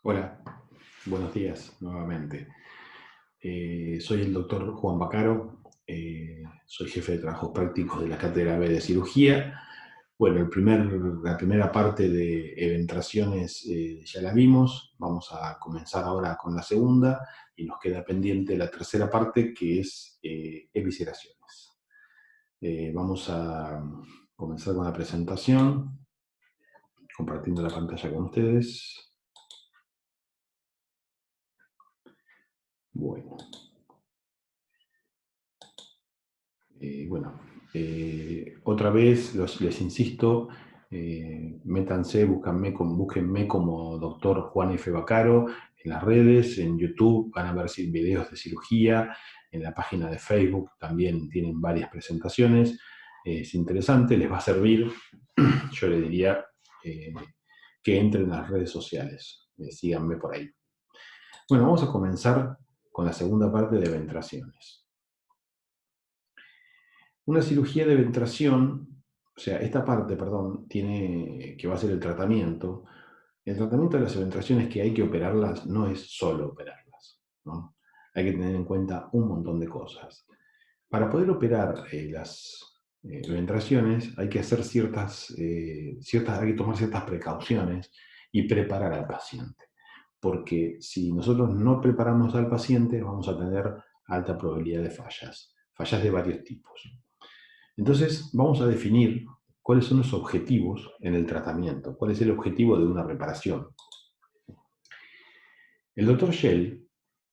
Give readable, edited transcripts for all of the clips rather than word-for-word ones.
Hola, buenos días nuevamente. Soy el doctor Juan Bacaro, soy jefe de trabajos prácticos de la Cátedra B de Cirugía. Bueno, la primera parte de eventraciones ya la vimos, vamos a comenzar ahora con la segunda y nos queda pendiente la tercera parte que es evisceraciones. Vamos a comenzar con la presentación, compartiendo la pantalla con ustedes. Bueno. Bueno, otra vez les insisto, métanse, búsquenme como doctor Juan F. Bacaro en las redes, en YouTube van a ver videos de cirugía, en la página de Facebook también tienen varias presentaciones. Es interesante, les va a servir. Yo les diría que entren en las redes sociales, síganme por ahí. Bueno, vamos a comenzar con la segunda parte de ventraciones. Una cirugía de ventración, o sea, esta parte, perdón, tiene que va a ser el tratamiento. El tratamiento de las ventraciones que hay que operarlas no es solo operarlas, ¿no? Hay que tener en cuenta un montón de cosas. Para poder operar las ventraciones hay que hacer hay que tomar ciertas precauciones y preparar al paciente. Porque si nosotros no preparamos al paciente, vamos a tener alta probabilidad de fallas de varios tipos. Entonces, vamos a definir cuáles son los objetivos en el tratamiento, cuál es el objetivo de una reparación. El doctor Shell,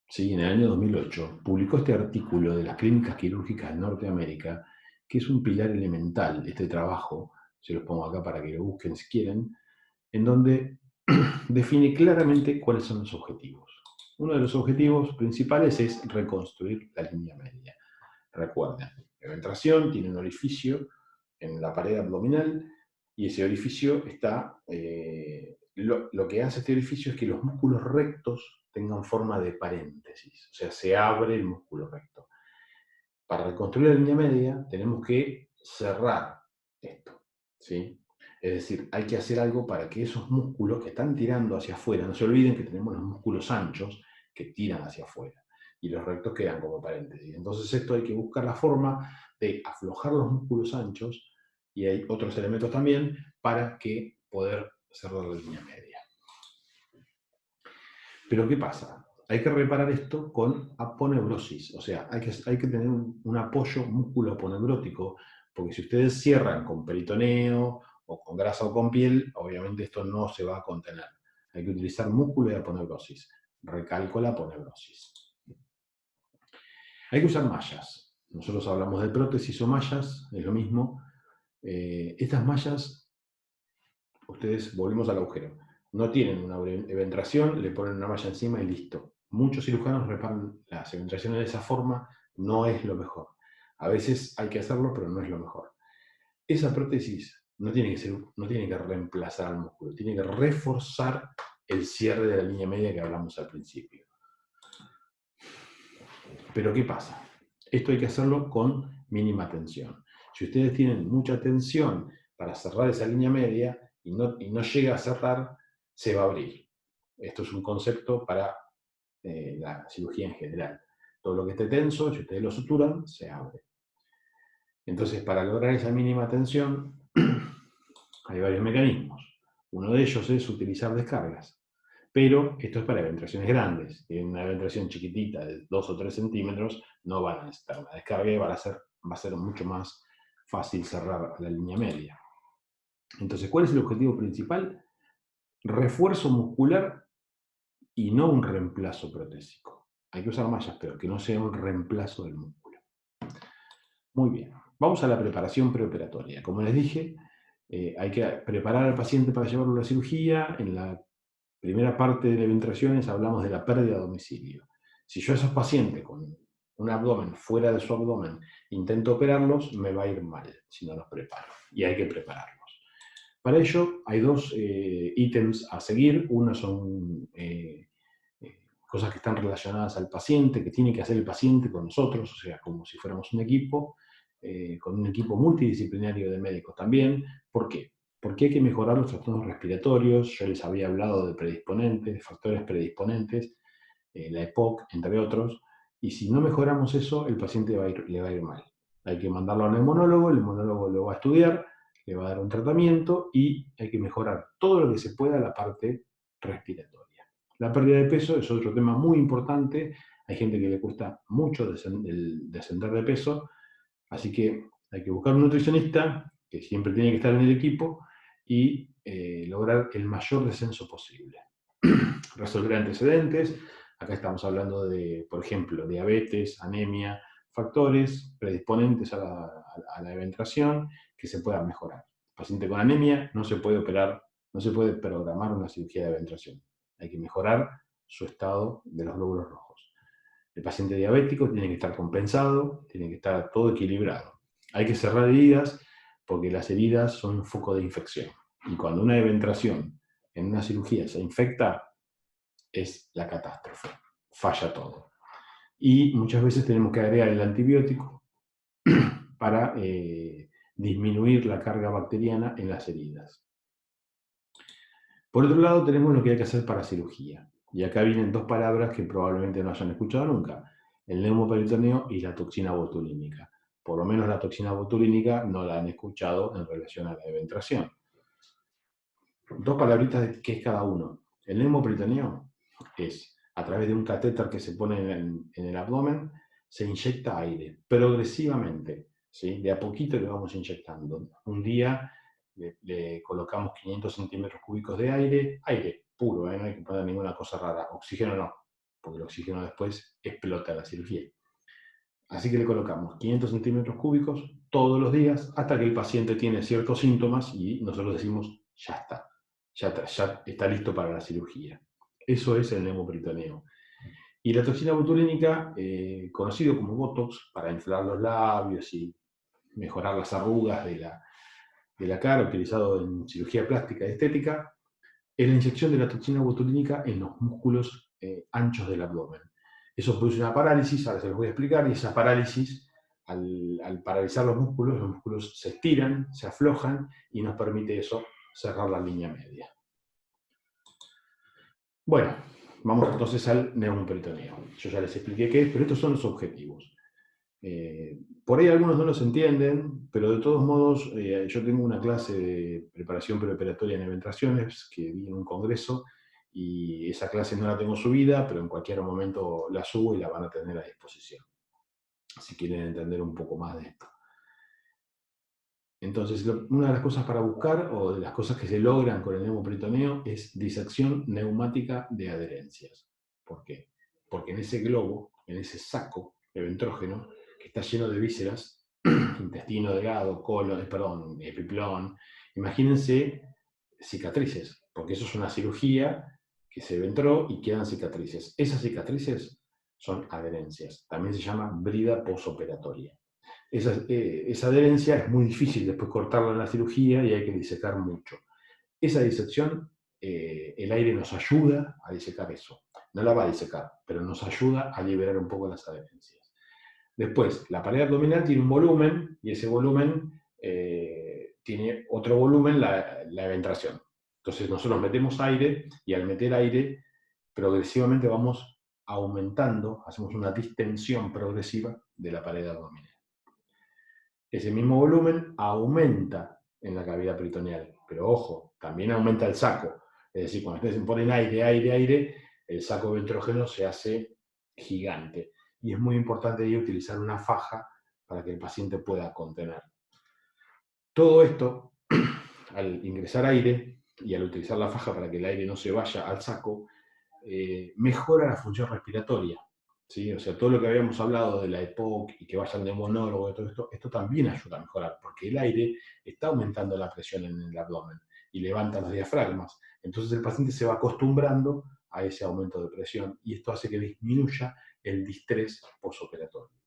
sí, en el año 2008, publicó este artículo de las clínicas quirúrgicas de Norteamérica, que es un pilar elemental de este trabajo, se los pongo acá para que lo busquen si quieren, en donde define claramente cuáles son los objetivos. Uno de los objetivos principales es reconstruir la línea media. Recuerden, la ventración tiene un orificio en la pared abdominal y ese orificio está, lo que hace este orificio es que los músculos rectos tengan forma de paréntesis, o sea, se abre el músculo recto. Para reconstruir la línea media tenemos que cerrar esto, ¿sí? Es decir, hay que hacer algo para que esos músculos que están tirando hacia afuera, no se olviden que tenemos los músculos anchos que tiran hacia afuera y los rectos quedan como paréntesis. Entonces esto hay que buscar la forma de aflojar los músculos anchos y hay otros elementos también para que poder cerrar la línea media. Pero ¿qué pasa? Hay que reparar esto con aponeurosis, o sea, hay que tener un apoyo músculo aponeurótico, porque si ustedes cierran con peritoneo o con grasa o con piel, obviamente esto no se va a contener. Hay que utilizar músculo y aponeurosis. Recalco la aponeurosis. Hay que usar mallas. Nosotros hablamos de prótesis o mallas, es lo mismo. Estas mallas, ustedes, volvemos al agujero, no tienen una eventración, le ponen una malla encima y listo. Muchos cirujanos reparan las eventraciones de esa forma, no es lo mejor. A veces hay que hacerlo, pero no es lo mejor. Esa prótesis no tiene que reemplazar al músculo, tiene que reforzar el cierre de la línea media que hablamos al principio. Pero ¿qué pasa? Esto hay que hacerlo con mínima tensión. Si ustedes tienen mucha tensión para cerrar esa línea media y no llega a cerrar, se va a abrir. Esto es un concepto para la cirugía en general. Todo lo que esté tenso, si ustedes lo suturan, se abre. Entonces, para lograr esa mínima tensión, hay varios mecanismos. Uno de ellos es utilizar descargas. Pero esto es para eventraciones grandes. Si tienen una eventración chiquitita de 2 o 3 centímetros, no van a necesitar una descarga y va a ser mucho más fácil cerrar la línea media. Entonces, ¿cuál es el objetivo principal? Refuerzo muscular y no un reemplazo protésico. Hay que usar mallas, pero que no sea un reemplazo del músculo. Muy bien. Vamos a la preparación preoperatoria. Como les dije, hay que preparar al paciente para llevarlo a la cirugía. En la primera parte de eventraciones hablamos de la pérdida de domicilio. Si yo a esos pacientes con un abdomen fuera de su abdomen intento operarlos, me va a ir mal si no los preparo. Y hay que prepararlos. Para ello hay dos ítems a seguir. Uno son cosas que están relacionadas al paciente, que tiene que hacer el paciente con nosotros, o sea, como si fuéramos un equipo, con un equipo multidisciplinario de médicos también. ¿Por qué? Porque hay que mejorar los trastornos respiratorios. Yo les había hablado de predisponentes, de factores predisponentes, la EPOC, entre otros, y si no mejoramos eso, el paciente le va a ir mal. Hay que mandarlo a un neumonólogo, el neumonólogo lo va a estudiar, le va a dar un tratamiento y hay que mejorar todo lo que se pueda la parte respiratoria. La pérdida de peso es otro tema muy importante. Hay gente que le cuesta mucho descender de peso, así que hay que buscar un nutricionista que siempre tiene que estar en el equipo y lograr el mayor descenso posible. Resolver antecedentes. Acá estamos hablando de, por ejemplo, diabetes, anemia, factores predisponentes a la eventración que se puedan mejorar. El paciente con anemia no se puede operar, no se puede programar una cirugía de eventración. Hay que mejorar su estado de los glóbulos rojos. El paciente diabético tiene que estar compensado, tiene que estar todo equilibrado. Hay que cerrar heridas porque las heridas son un foco de infección. Y cuando una eventración en una cirugía se infecta, es la catástrofe. Falla todo. Y muchas veces tenemos que agregar el antibiótico para disminuir la carga bacteriana en las heridas. Por otro lado, tenemos lo que hay que hacer para cirugía. Y acá vienen dos palabras que probablemente no hayan escuchado nunca: el neumoperitoneo y la toxina botulínica. Por lo menos la toxina botulínica no la han escuchado en relación a la eventración. Dos palabritas de qué es cada uno. El neumoperitoneo es a través de un catéter que se pone en el abdomen, se inyecta aire progresivamente, ¿sí? De a poquito le vamos inyectando. Un día le colocamos 500 centímetros cúbicos de aire puro, no hay que poner ninguna cosa rara. Oxígeno no, porque el oxígeno después explota la cirugía. Así que le colocamos 500 centímetros cúbicos todos los días hasta que el paciente tiene ciertos síntomas y nosotros decimos, ya está, ya está listo para la cirugía. Eso es el neumoperitoneo. Y la toxina botulínica, conocido como Botox, para inflar los labios y mejorar las arrugas de la cara, utilizado en cirugía plástica y estética, es la inyección de la toxina botulínica en los músculos anchos del abdomen. Eso produce una parálisis, ahora se los voy a explicar, y esa parálisis, al paralizar los músculos se estiran, se aflojan y nos permite eso cerrar la línea media. Bueno, vamos entonces al neumoperitoneo. Yo ya les expliqué qué es, pero estos son los objetivos. Por ahí algunos no los entienden, pero de todos modos yo tengo una clase de preparación preoperatoria en eventraciones que di en un congreso y esa clase no la tengo subida, pero en cualquier momento la subo y la van a tener a disposición, si quieren entender un poco más de esto. Entonces, una de las cosas para buscar, o de las cosas que se logran con el neumoperitoneo, es disección neumática de adherencias. ¿Por qué? Porque en ese globo, en ese saco eventrógeno, que está lleno de vísceras, intestino delgado, colon, epiplón, imagínense cicatrices, porque eso es una cirugía que se eventró y quedan cicatrices. Esas cicatrices son adherencias. También se llama brida posoperatoria. Esa adherencia es muy difícil después cortarla en la cirugía y hay que disecar mucho. Esa disección, el aire nos ayuda a disecar eso. No la va a disecar, pero nos ayuda a liberar un poco las adherencias. Después, la pared abdominal tiene un volumen y ese volumen tiene otro volumen, la eventración. Entonces nosotros metemos aire y al meter aire progresivamente vamos aumentando, hacemos una distensión progresiva de la pared abdominal. Ese mismo volumen aumenta en la cavidad peritoneal, pero ojo, también aumenta el saco. Es decir, cuando ustedes ponen aire, el saco ventrógeno se hace gigante. Y es muy importante ahí utilizar una faja para que el paciente pueda contener. Todo esto, al ingresar aire y al utilizar la faja para que el aire no se vaya al saco, mejora la función respiratoria. ¿Sí? O sea, todo lo que habíamos hablado de la EPOC y que vaya al neumonólogo y todo esto también ayuda a mejorar, porque el aire está aumentando la presión en el abdomen y levanta los diafragmas. Entonces el paciente se va acostumbrando a ese aumento de presión y esto hace que disminuya el distrés posoperatorio.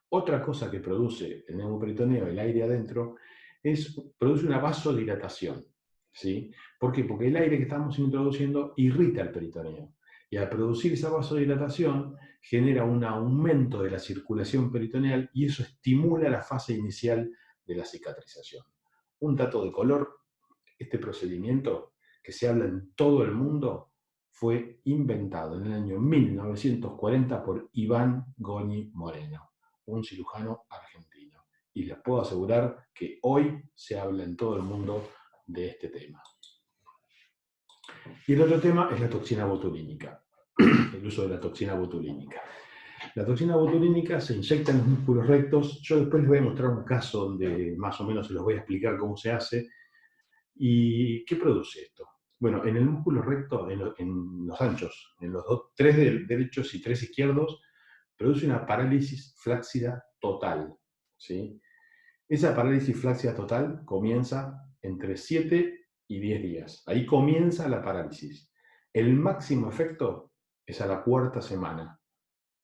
Otra cosa que produce el neumoperitoneo, el aire adentro, produce una vasodilatación. ¿Sí? ¿Por qué? Porque el aire que estamos introduciendo irrita el peritoneo. Y al producir esa vasodilatación genera un aumento de la circulación peritoneal y eso estimula la fase inicial de la cicatrización. Un dato de color: este procedimiento que se habla en todo el mundo fue inventado en el año 1940 por Iván Goñi Moreno, un cirujano argentino. Y les puedo asegurar que hoy se habla en todo el mundo de este tema. Y el otro tema es la toxina botulínica, el uso de la toxina botulínica. La toxina botulínica se inyecta en los músculos rectos. Yo después les voy a mostrar un caso donde más o menos se los voy a explicar cómo se hace. ¿Y qué produce esto? Bueno, en el músculo recto, en los anchos, en los tres derechos y tres izquierdos, produce una parálisis flácida total. ¿Sí? Esa parálisis flácida total comienza entre 7 y 10 días. Ahí comienza la parálisis. El máximo efecto es a la cuarta semana.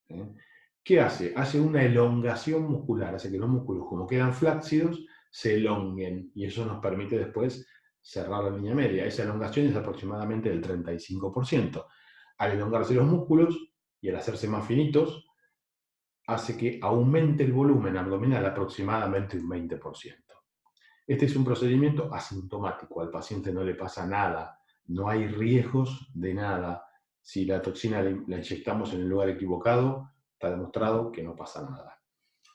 ¿Eh? ¿Qué hace? Hace una elongación muscular, hace que los músculos, como quedan flácidos, se elonguen y eso nos permite después cerrar la línea media. Esa elongación es aproximadamente del 35%. Al elongarse los músculos y al hacerse más finitos, hace que aumente el volumen abdominal aproximadamente un 20%. Este es un procedimiento asintomático, al paciente no le pasa nada, no hay riesgos de nada. Si la toxina la inyectamos en el lugar equivocado, está demostrado que no pasa nada.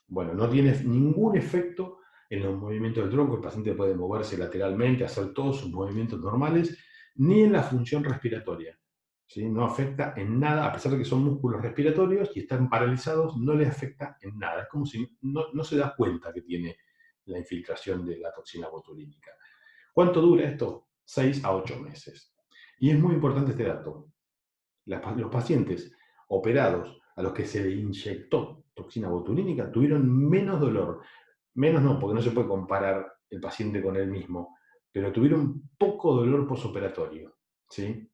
Bueno, no tiene ningún efecto en los movimientos del tronco, el paciente puede moverse lateralmente, hacer todos sus movimientos normales, ni en la función respiratoria. ¿Sí? No afecta en nada, a pesar de que son músculos respiratorios y están paralizados, no le afecta en nada. Es como si no se da cuenta que tiene la infiltración de la toxina botulínica. ¿Cuánto dura esto? 6 a 8 meses. Y es muy importante este dato. Los pacientes operados a los que se le inyectó toxina botulínica tuvieron menos dolor. Menos no, porque no se puede comparar el paciente con él mismo, pero tuvieron poco dolor posoperatorio. ¿Sí?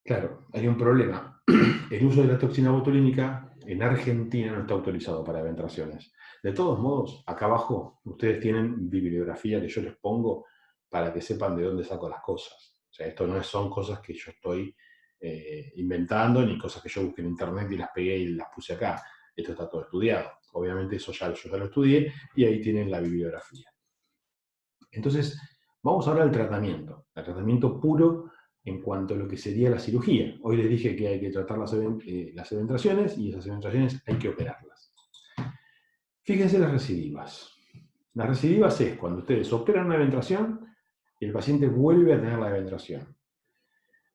Claro, hay un problema. El uso de la toxina botulínica en Argentina no está autorizado para eventraciones. De todos modos, acá abajo ustedes tienen bibliografía que yo les pongo para que sepan de dónde saco las cosas. O sea, esto no son cosas que yo estoy inventando, ni cosas que yo busqué en internet y las pegué y las puse acá. Esto está todo estudiado. Obviamente eso yo ya lo estudié y ahí tienen la bibliografía. Entonces, vamos ahora al tratamiento. El tratamiento puro en cuanto a lo que sería la cirugía. Hoy les dije que hay que tratar las eventraciones y esas eventraciones hay que operarlas. Fíjense las recidivas. Las recidivas es cuando ustedes operan una eventración y el paciente vuelve a tener la eventración.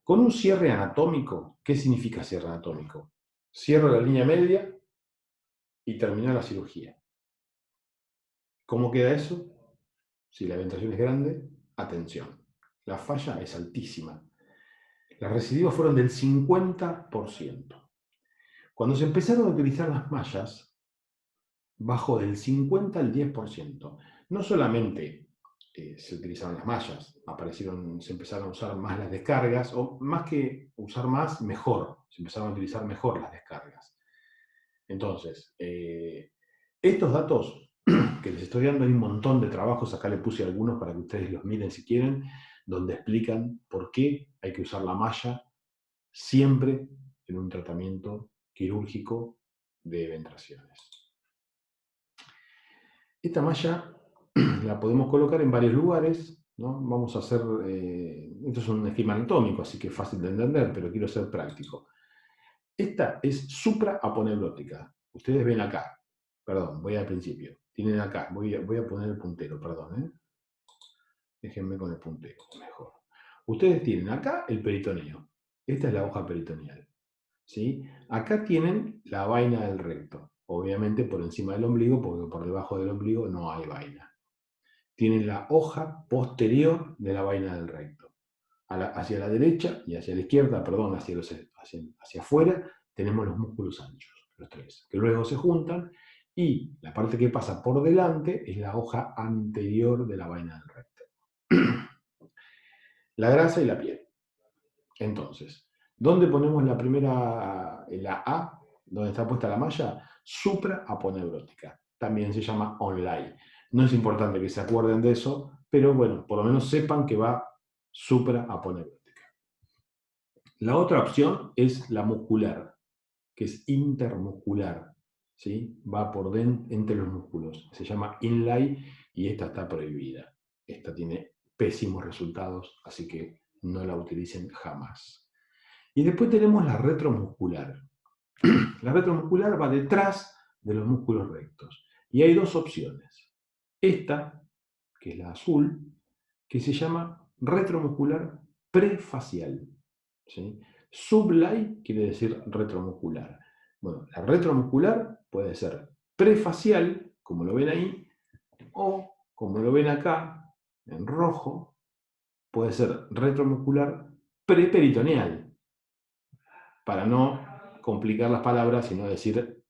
Con un cierre anatómico, ¿qué significa cierre anatómico? Cierro la línea media y termina la cirugía. ¿Cómo queda eso? Si la eventración es grande, atención. La falla es altísima. Las recidivas fueron del 50%. Cuando se empezaron a utilizar las mallas, bajó del 50 al 10%. No solamente se utilizaron las mallas, se empezaron a usar más las descargas, o más que usar más, mejor. Se empezaron a utilizar mejor las descargas. Entonces, estos datos que les estoy dando, hay un montón de trabajos, acá le puse algunos para que ustedes los miren si quieren, donde explican por qué hay que usar la malla siempre en un tratamiento quirúrgico de eventraciones. Esta malla la podemos colocar en varios lugares, ¿no? Vamos a hacer, esto es un esquema anatómico, así que es fácil de entender, pero quiero ser práctico. Esta es supraaponeurótica. Ustedes ven acá, perdón, voy al principio. Tienen acá, voy a poner el puntero, perdón. Déjenme con el puntero, mejor. Ustedes tienen acá el peritoneo. Esta es la hoja peritoneal. ¿Sí? Acá tienen la vaina del recto. Obviamente por encima del ombligo, porque por debajo del ombligo no hay vaina. Tienen la hoja posterior de la vaina del recto. Hacia la derecha y hacia la izquierda, perdón, hacia afuera, tenemos los músculos anchos, los tres, que luego se juntan y la parte que pasa por delante es la hoja anterior de la vaina del recto. La grasa y la piel. Entonces, ¿dónde ponemos la primera, la A, donde está puesta la malla? Supraaponeurótica. También se llama online. No es importante que se acuerden de eso, pero bueno, por lo menos sepan que va supraaponeurótica. La otra opción es la muscular, que es intermuscular. ¿Sí? Va por dentro entre los músculos. Se llama inlay y esta está prohibida. Esta tiene pésimos resultados, así que no la utilicen jamás. Y después tenemos la retromuscular. La retromuscular va detrás de los músculos rectos. Y hay dos opciones. Esta, que es la azul, que se llama retromuscular prefacial. ¿Sí? Sublay quiere decir retromuscular. Bueno, la retromuscular puede ser prefacial, como lo ven ahí, o como lo ven acá, en rojo, puede ser retromuscular preperitoneal, para no complicar las palabras, sino decir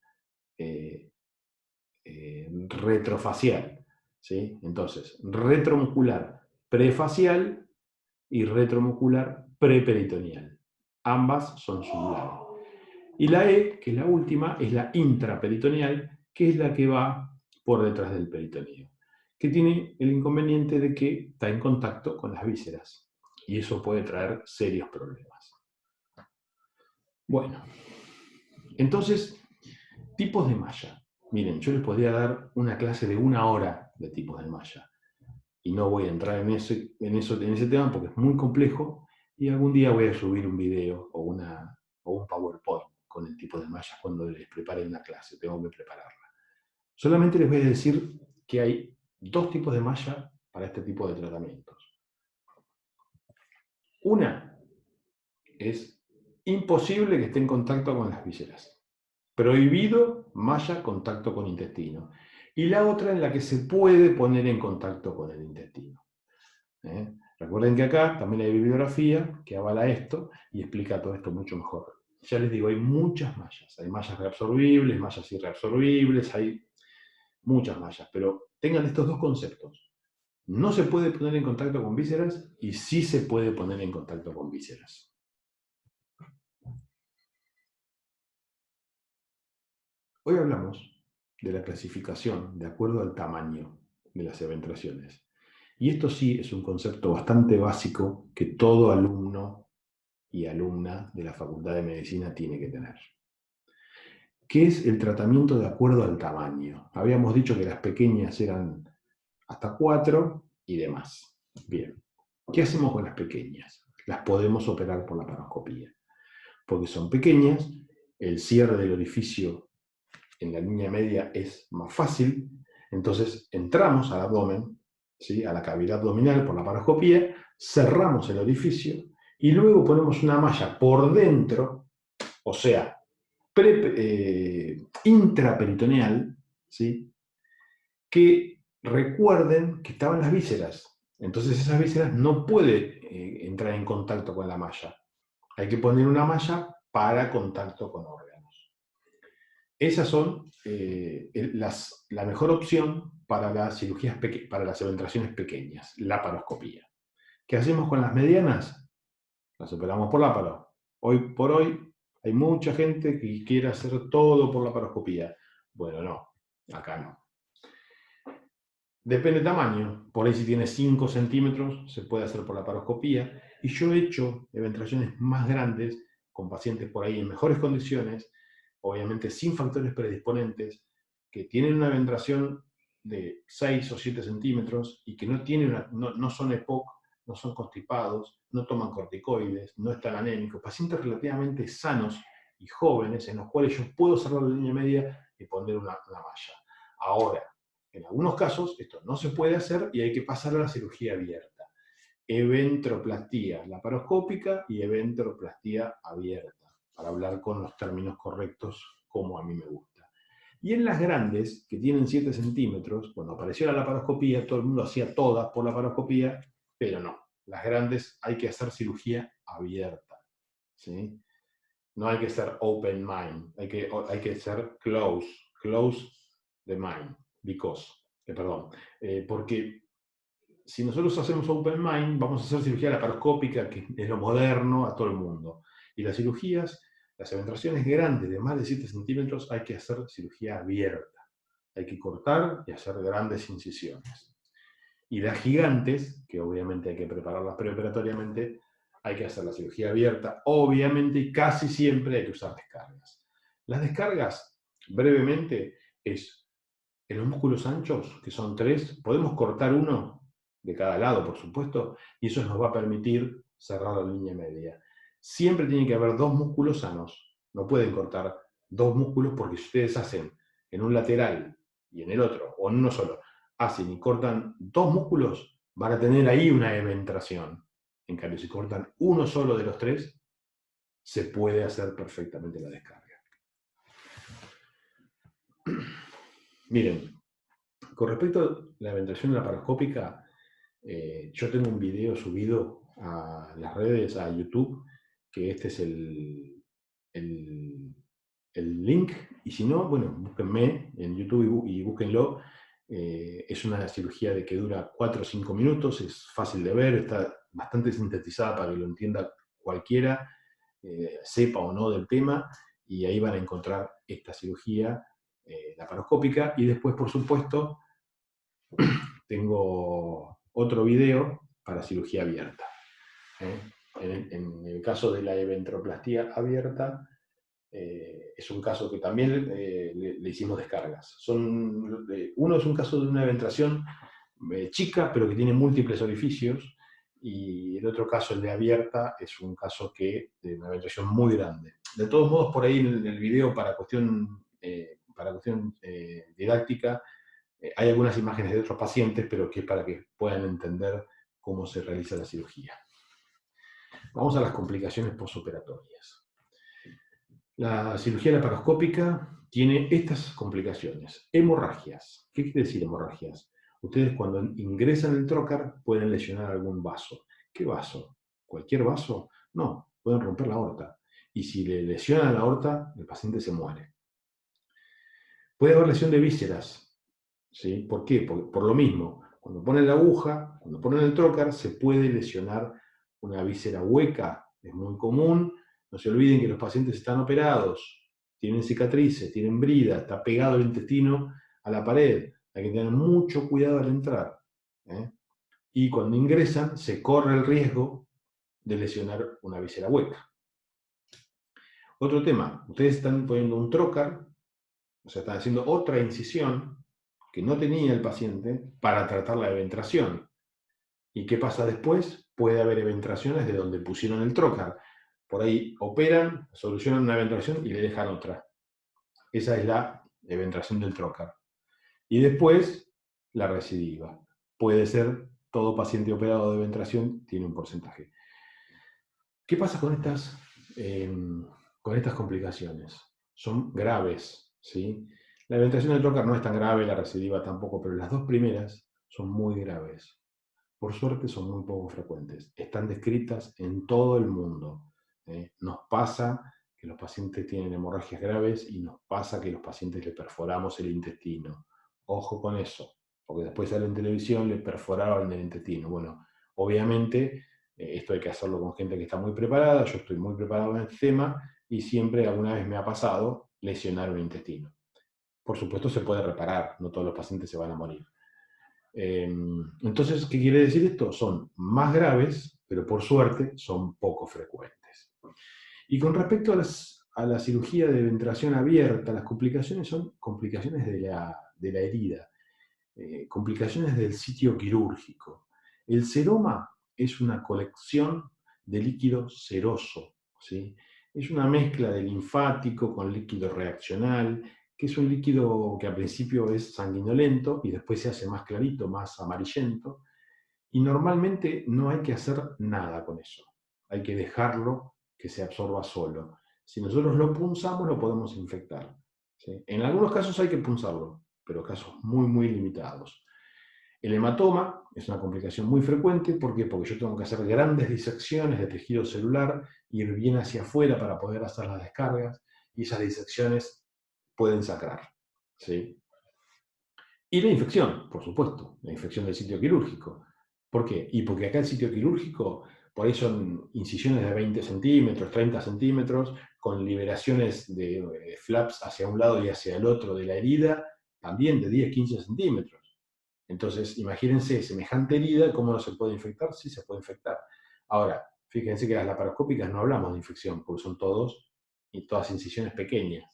retrofacial. ¿Sí? Entonces, retromuscular prefacial y retromuscular preperitoneal. Ambas son sublay. Y la E, que es la última, es la intraperitoneal, que es la que va por detrás del peritoneo, que tiene el inconveniente de que está en contacto con las vísceras. Y eso puede traer serios problemas. Bueno, entonces, tipos de malla. Miren, yo les podría dar una clase de 1 hora de tipos de malla. Y no voy a entrar en ese tema porque es muy complejo. Y algún día voy a subir un video o un PowerPoint con el tipo de mallas cuando les prepare una clase. Tengo que prepararla. Solamente les voy a decir que hay 2 tipos de malla para este tipo de tratamientos. Una es imposible que esté en contacto con las vísceras. Prohibido malla contacto con intestino. Y la otra en la que se puede poner en contacto con el intestino. Recuerden que acá también hay bibliografía que avala esto y explica todo esto mucho mejor. Ya les digo, hay muchas mallas. Hay mallas reabsorbibles, mallas irreabsorbibles, hay muchas mallas. Pero tengan estos 2 conceptos. No se puede poner en contacto con vísceras y sí se puede poner en contacto con vísceras. Hoy hablamos de la clasificación de acuerdo al tamaño de las eventraciones. Y esto sí es un concepto bastante básico que todo alumno y alumna de la Facultad de Medicina tiene que tener. ¿Qué es el tratamiento de acuerdo al tamaño? Habíamos dicho que las pequeñas eran hasta 4 y demás. Bien, ¿qué hacemos con las pequeñas? Las podemos operar por la laparoscopía. Porque son pequeñas, el cierre del orificio en la línea media es más fácil, entonces entramos al abdomen, ¿sí? A la cavidad abdominal por la laparoscopía, cerramos el orificio y luego ponemos una malla por dentro, o sea, intraperitoneal, ¿sí? Que recuerden que estaban las vísceras. Entonces esas vísceras no pueden entrar en contacto con la malla. Hay que poner una malla para contacto con órganos. Esas son la mejor opción para las cirugías para las eventraciones pequeñas, laparoscopía. ¿Qué hacemos con las medianas? Las operamos por láparo. Hoy por hoy hay mucha gente que quiere hacer todo por laparoscopía. Bueno, no, acá no. Depende del tamaño. Por ahí si tiene 5 centímetros se puede hacer por laparoscopía. Y yo he hecho eventraciones más grandes con pacientes por ahí en mejores condiciones, obviamente sin factores predisponentes, que tienen una eventración de 6 o 7 centímetros y que no son EPOC, no son constipados, no toman corticoides, no están anémicos, pacientes relativamente sanos y jóvenes en los cuales yo puedo cerrar la línea media y poner una malla. Ahora, en algunos casos esto no se puede hacer y hay que pasar a la cirugía abierta. Eventroplastía laparoscópica y eventroplastía abierta, para hablar con los términos correctos como a mí me gusta. Y en las grandes, que tienen 7 centímetros, cuando apareció la laparoscopía, todo el mundo hacía todas por laparoscopía, pero no. Las grandes hay que hacer cirugía abierta. ¿Sí? No hay que ser open mind, hay que ser close the mind. Porque si nosotros hacemos open mind, vamos a hacer cirugía laparoscópica, que es lo moderno a todo el mundo. Y las cirugías, las eventraciones grandes de más de 7 centímetros, hay que hacer cirugía abierta. Hay que cortar y hacer grandes incisiones. Y las gigantes, que obviamente hay que prepararlas preoperatoriamente, hay que hacer la cirugía abierta, obviamente, y casi siempre hay que usar descargas. Las descargas, brevemente, es en los músculos anchos, que son 3, podemos cortar uno de cada lado, por supuesto, y eso nos va a permitir cerrar la línea media. Siempre tiene que haber dos músculos sanos. No pueden cortar dos músculos porque si ustedes hacen en un lateral y en el otro, o en uno solo, hacen y cortan dos músculos, van a tener ahí una eventración. En cambio, si cortan uno solo de los tres, se puede hacer perfectamente la descarga. Miren, con respecto a la eventración laparoscópica, yo tengo un video subido a las redes, a YouTube, que este es el link, y si no, bueno, búsquenme en YouTube y búsquenlo. Es una cirugía de que dura 4 o 5 minutos, es fácil de ver, está bastante sintetizada para que lo entienda cualquiera, sepa o no del tema, y ahí van a encontrar esta cirugía laparoscópica. Y después, por supuesto, tengo otro video para cirugía abierta. En el caso de la eventroplastia abierta, es un caso que también le hicimos descargas. Uno es un caso de una eventración chica, pero que tiene múltiples orificios, y el otro caso, el de abierta, es un caso de una eventración muy grande. De todos modos, por ahí en el video, para cuestión didáctica, hay algunas imágenes de otros pacientes, pero que es para que puedan entender cómo se realiza la cirugía. Vamos a las complicaciones postoperatorias. La cirugía laparoscópica tiene estas complicaciones. Hemorragias. ¿Qué quiere decir hemorragias? Ustedes cuando ingresan el trocar pueden lesionar algún vaso. ¿Qué vaso? ¿Cualquier vaso? No, pueden romper la aorta. Y si le lesionan la aorta, el paciente se muere. Puede haber lesión de vísceras. ¿Sí? ¿Por qué? Por lo mismo. Cuando ponen la aguja, cuando ponen el trocar, se puede lesionar una víscera hueca. Es muy común. No se olviden que los pacientes están operados, tienen cicatrices, tienen brida, está pegado el intestino a la pared. Hay que tener mucho cuidado al entrar. Y cuando ingresan, se corre el riesgo de lesionar una víscera hueca. Otro tema, ustedes están poniendo un trocar, o sea, están haciendo otra incisión que no tenía el paciente para tratar la eventración. ¿Y qué pasa después? Puede haber eventraciones de donde pusieron el trocar. Por ahí operan, solucionan una eventración y le dejan otra. Esa es la eventración del trocar. Y después, la recidiva. Puede ser todo paciente operado de eventración, tiene un porcentaje. ¿Qué pasa con estas complicaciones? Son graves, ¿sí? La eventración del trocar no es tan grave, la recidiva tampoco, pero las dos primeras son muy graves. Por suerte son muy poco frecuentes. Están descritas en todo el mundo. Nos pasa que los pacientes tienen hemorragias graves y nos pasa que los pacientes le perforamos el intestino. Ojo con eso, porque después sale en televisión, le perforaron el intestino. Bueno, obviamente esto hay que hacerlo con gente que está muy preparada. Yo estoy muy preparado en este tema y siempre alguna vez me ha pasado lesionar un intestino. Por supuesto se puede reparar, no todos los pacientes se van a morir. Entonces, ¿qué quiere decir esto? Son más graves, pero por suerte son poco frecuentes. Y con respecto a la cirugía de eventración abierta, las complicaciones son complicaciones de la herida, complicaciones del sitio quirúrgico. El seroma es una colección de líquido seroso, ¿sí? Es una mezcla de linfático con líquido reaccional, que es un líquido que al principio es sanguinolento y después se hace más clarito, más amarillento, y normalmente no hay que hacer nada con eso. Hay que dejarlo que se absorba solo. Si nosotros lo punzamos, lo podemos infectar, ¿sí? En algunos casos hay que punzarlo, pero casos muy, muy limitados. El hematoma es una complicación muy frecuente. ¿Por qué? Porque yo tengo que hacer grandes disecciones de tejido celular, ir bien hacia afuera para poder hacer las descargas, y esas disecciones pueden sacrar, ¿sí? Y la infección, por supuesto, la infección del sitio quirúrgico. ¿Por qué? Y porque acá el sitio quirúrgico, por ahí son incisiones de 20 centímetros, 30 centímetros, con liberaciones de flaps hacia un lado y hacia el otro de la herida, también de 10, 15 centímetros. Entonces, imagínense semejante herida, ¿cómo no se puede infectar? Sí se puede infectar. Ahora, fíjense que las laparoscópicas no hablamos de infección, porque son todas incisiones pequeñas.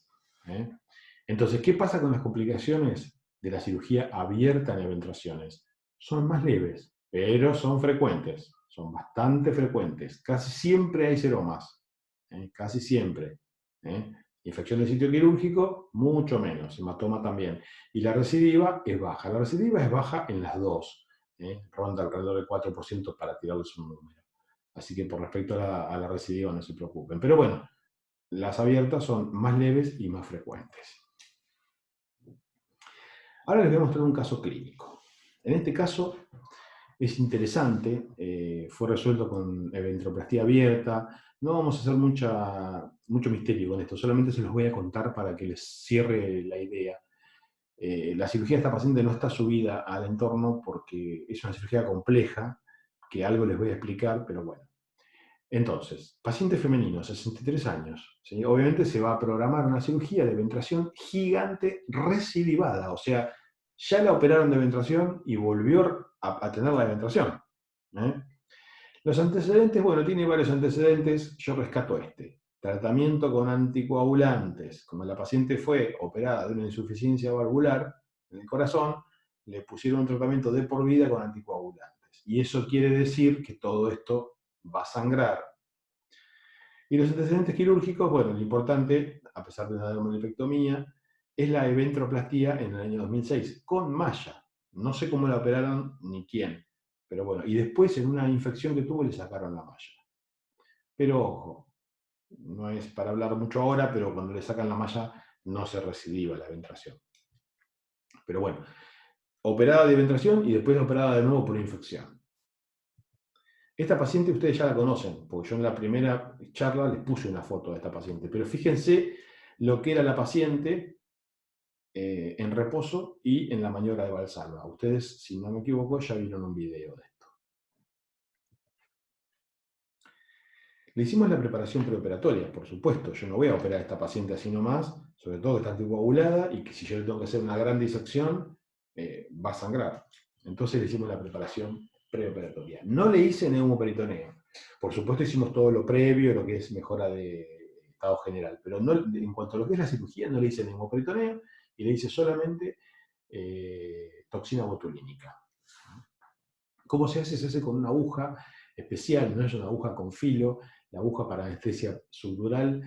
Entonces, ¿qué pasa con las complicaciones de la cirugía abierta en eventraciones? Son más leves, pero son frecuentes, son bastante frecuentes. Casi siempre hay seromas, casi siempre. Infección del sitio quirúrgico, mucho menos, hematoma también. Y la recidiva es baja. La recidiva es baja en las dos, ronda alrededor del 4% para tirarles un número. Así que por respecto a la recidiva no se preocupen. Pero bueno, las abiertas son más leves y más frecuentes. Ahora les voy a mostrar un caso clínico. En este caso es interesante, fue resuelto con eventroplastia abierta. No vamos a hacer mucho misterio con esto, solamente se los voy a contar para que les cierre la idea. La cirugía de esta paciente no está subida al entorno porque es una cirugía compleja, que algo les voy a explicar, pero bueno. Entonces, paciente femenino, 63 años. ¿Sí? Obviamente se va a programar una cirugía de ventración gigante recidivada, o sea, ya la operaron de ventración y volvió a tener la ventración. ¿eh? Los antecedentes, bueno, tiene varios antecedentes, yo rescato este. Tratamiento con anticoagulantes. Como la paciente fue operada de una insuficiencia valvular en el corazón, le pusieron un tratamiento de por vida con anticoagulantes. Y eso quiere decir que todo esto va a sangrar. Y los antecedentes quirúrgicos, bueno, lo importante, a pesar de una dermolepectomía, es la eventroplastia en el año 2006, con malla. No sé cómo la operaron ni quién, pero bueno, y después en una infección que tuvo le sacaron la malla. Pero ojo, no es para hablar mucho ahora, pero cuando le sacan la malla no se recidiva la ventración. Pero bueno, operada de ventración y después operada de nuevo por infección. Esta paciente ustedes ya la conocen, porque yo en la primera charla les puse una foto de esta paciente, pero fíjense lo que era la paciente en reposo y en la maniobra de Valsalva. Ustedes, si no me equivoco, ya vieron un video de esto. Le hicimos la preparación preoperatoria, por supuesto. Yo no voy a operar a esta paciente así nomás, sobre todo que está anticoagulada y que si yo le tengo que hacer una gran disección, va a sangrar. Entonces le hicimos la preparación preoperatoria. No le hice neumoperitoneo. Por supuesto hicimos todo lo previo, lo que es mejora de estado general, pero no, en cuanto a lo que es la cirugía no le hice neumoperitoneo y le hice solamente toxina botulínica. ¿Cómo se hace? Se hace con una aguja especial, no es una aguja con filo. La aguja para anestesia subdural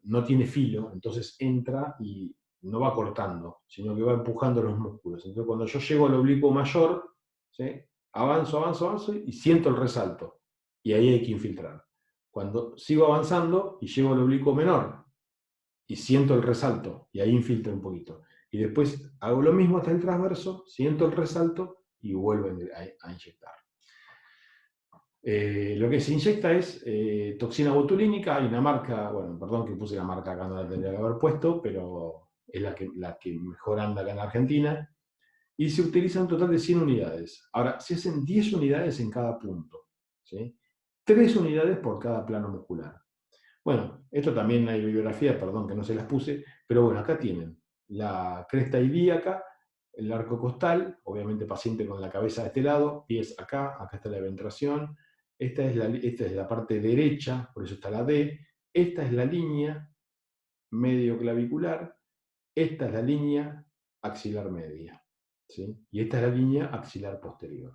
no tiene filo, entonces entra y no va cortando, sino que va empujando los músculos. Entonces cuando yo llego al oblicuo mayor, ¿sí? avanzo y siento el resalto. Y ahí hay que infiltrar. Cuando sigo avanzando y llego al oblicuo menor y siento el resalto, y ahí infiltro un poquito. Y después hago lo mismo hasta el transverso, siento el resalto y vuelvo a inyectar. Lo que se inyecta es toxina botulínica. Hay una marca, bueno, perdón que puse la marca acá, no la tendría que haber puesto, pero es la que mejor anda acá en Argentina. Y se utiliza un total de 100 unidades. Ahora, se hacen 10 unidades en cada punto. ¿Sí? 3 unidades por cada plano muscular. Bueno, esto también hay bibliografía, perdón que no se las puse, pero bueno, acá tienen la cresta ilíaca, el arco costal, obviamente paciente con la cabeza de este lado, pies acá, acá está la ventración, esta es la parte derecha, por eso está la D, esta es la línea medio clavicular, esta es la línea axilar media, ¿sí? Y esta es la línea axilar posterior.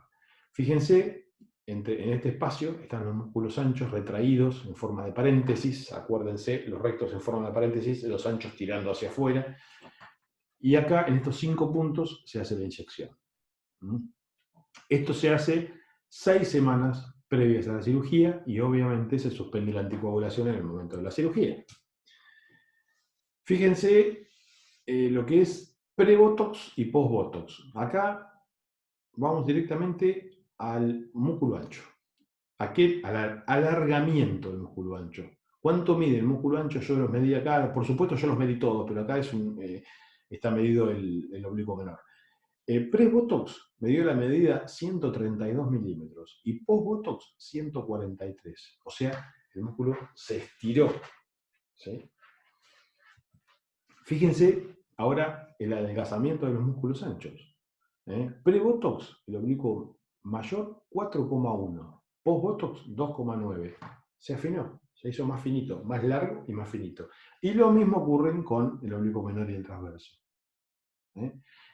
Fíjense, en este espacio están los músculos anchos retraídos en forma de paréntesis, acuérdense, los rectos en forma de paréntesis, los anchos tirando hacia afuera, y acá en estos 5 puntos se hace la inyección. Esto se hace 6 semanas previas a la cirugía y obviamente se suspende la anticoagulación en el momento de la cirugía. Fíjense lo que es pre-botox y post-botox. Acá vamos directamente al músculo ancho. Al alargamiento del músculo ancho. ¿Cuánto mide el músculo ancho? Yo los medí acá, por supuesto yo los medí todos, pero acá está medido el oblicuo menor. Pre-botox me dio la medida 132 milímetros y post-botox 143. O sea, el músculo se estiró. ¿Sí? Fíjense ahora el adelgazamiento de los músculos anchos. Pre-botox, el oblicuo mayor 4,1. Post-botox 2,9. Se afinó, se hizo más finito, más largo y más finito. Y lo mismo ocurre con el oblicuo menor y el transverso.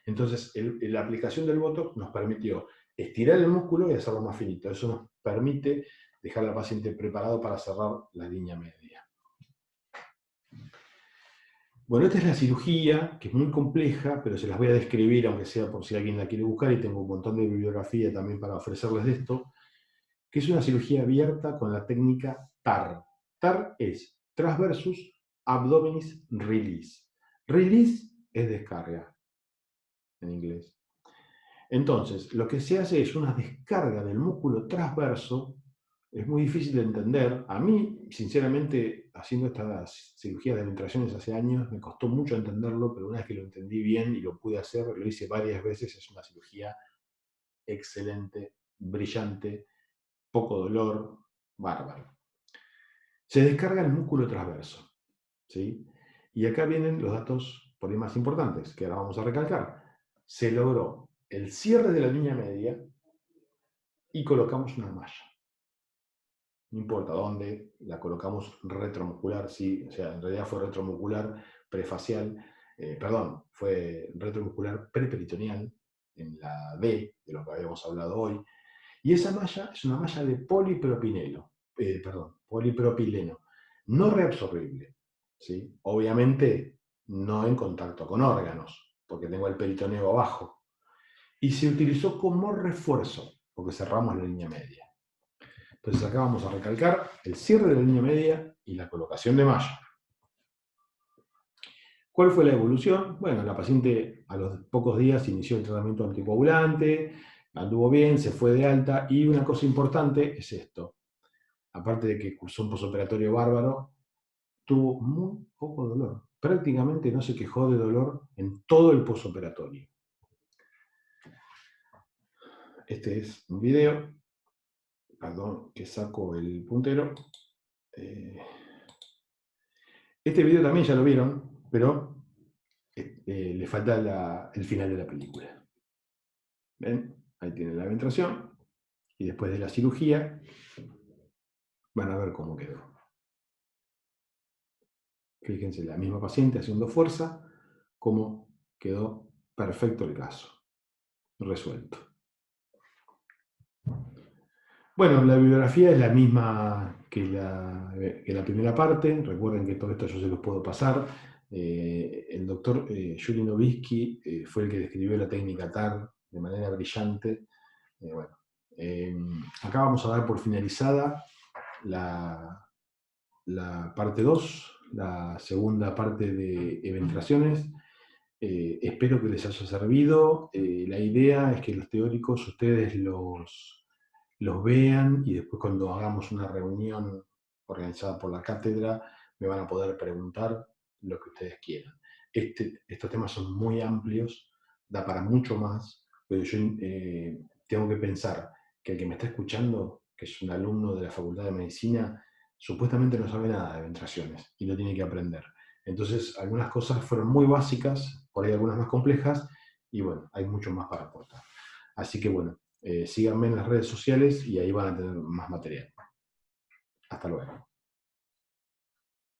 Entonces, la aplicación del botox nos permitió estirar el músculo y hacerlo más finito. Eso nos permite dejar al paciente preparado para cerrar la línea media. Bueno, esta es la cirugía, que es muy compleja, pero se las voy a describir, aunque sea por si alguien la quiere buscar, y tengo un montón de bibliografía también para ofrecerles de esto, que es una cirugía abierta con la técnica TAR. TAR es Transversus Abdominis Release. Release es descarga, en inglés. Entonces, lo que se hace es una descarga del músculo transverso. Es muy difícil de entender. A mí, sinceramente, haciendo estas cirugías de penetraciones hace años, me costó mucho entenderlo, pero una vez que lo entendí bien y lo pude hacer, lo hice varias veces, es una cirugía excelente, brillante, poco dolor, bárbaro. Se descarga el músculo transverso, ¿sí? Y acá vienen los datos por ahí más importantes, que ahora vamos a recalcar. Se logró el cierre de la línea media y colocamos una malla. No importa dónde, la colocamos retromuscular, sí, o sea, en realidad fue retromuscular prefacial, fue retromuscular preperitoneal, en la D, de lo que habíamos hablado hoy, y esa malla es una malla de polipropileno, no reabsorbible, ¿sí? Obviamente no en contacto con órganos, porque tengo el peritoneo abajo, y se utilizó como refuerzo, porque cerramos la línea media. Entonces acá vamos a recalcar el cierre de la línea media y la colocación de malla. ¿Cuál fue la evolución? Bueno, la paciente a los pocos días inició el tratamiento anticoagulante, anduvo bien, se fue de alta, y una cosa importante es esto. Aparte de que cursó un posoperatorio bárbaro, tuvo muy poco dolor. Prácticamente no se quejó de dolor en todo el posoperatorio. Este es un video, perdón, que saco el puntero. Este video también ya lo vieron, pero le falta el final de la película. ¿Ven? Ahí tienen la penetración, y después de la cirugía van a ver cómo quedó. Fíjense, la misma paciente haciendo fuerza, cómo quedó perfecto el caso, resuelto. Bueno, la bibliografía es la misma que la primera parte. Recuerden que todo esto yo se los puedo pasar. El doctor Yuri Novitzky fue el que describió la técnica TAR de manera brillante. Bueno, acá vamos a dar por finalizada la parte 2, la segunda parte de eventraciones. Espero que les haya servido. La idea es que los teóricos ustedes los vean, y después cuando hagamos una reunión organizada por la cátedra me van a poder preguntar lo que ustedes quieran. Estos temas son muy amplios, da para mucho más, pero yo tengo que pensar que el que me está escuchando, que es un alumno de la Facultad de Medicina, supuestamente no sabe nada de ventraciones y lo tiene que aprender. Entonces, algunas cosas fueron muy básicas, por ahí algunas más complejas, y bueno, hay mucho más para aportar. Así que bueno, síganme en las redes sociales y ahí van a tener más material. Hasta luego.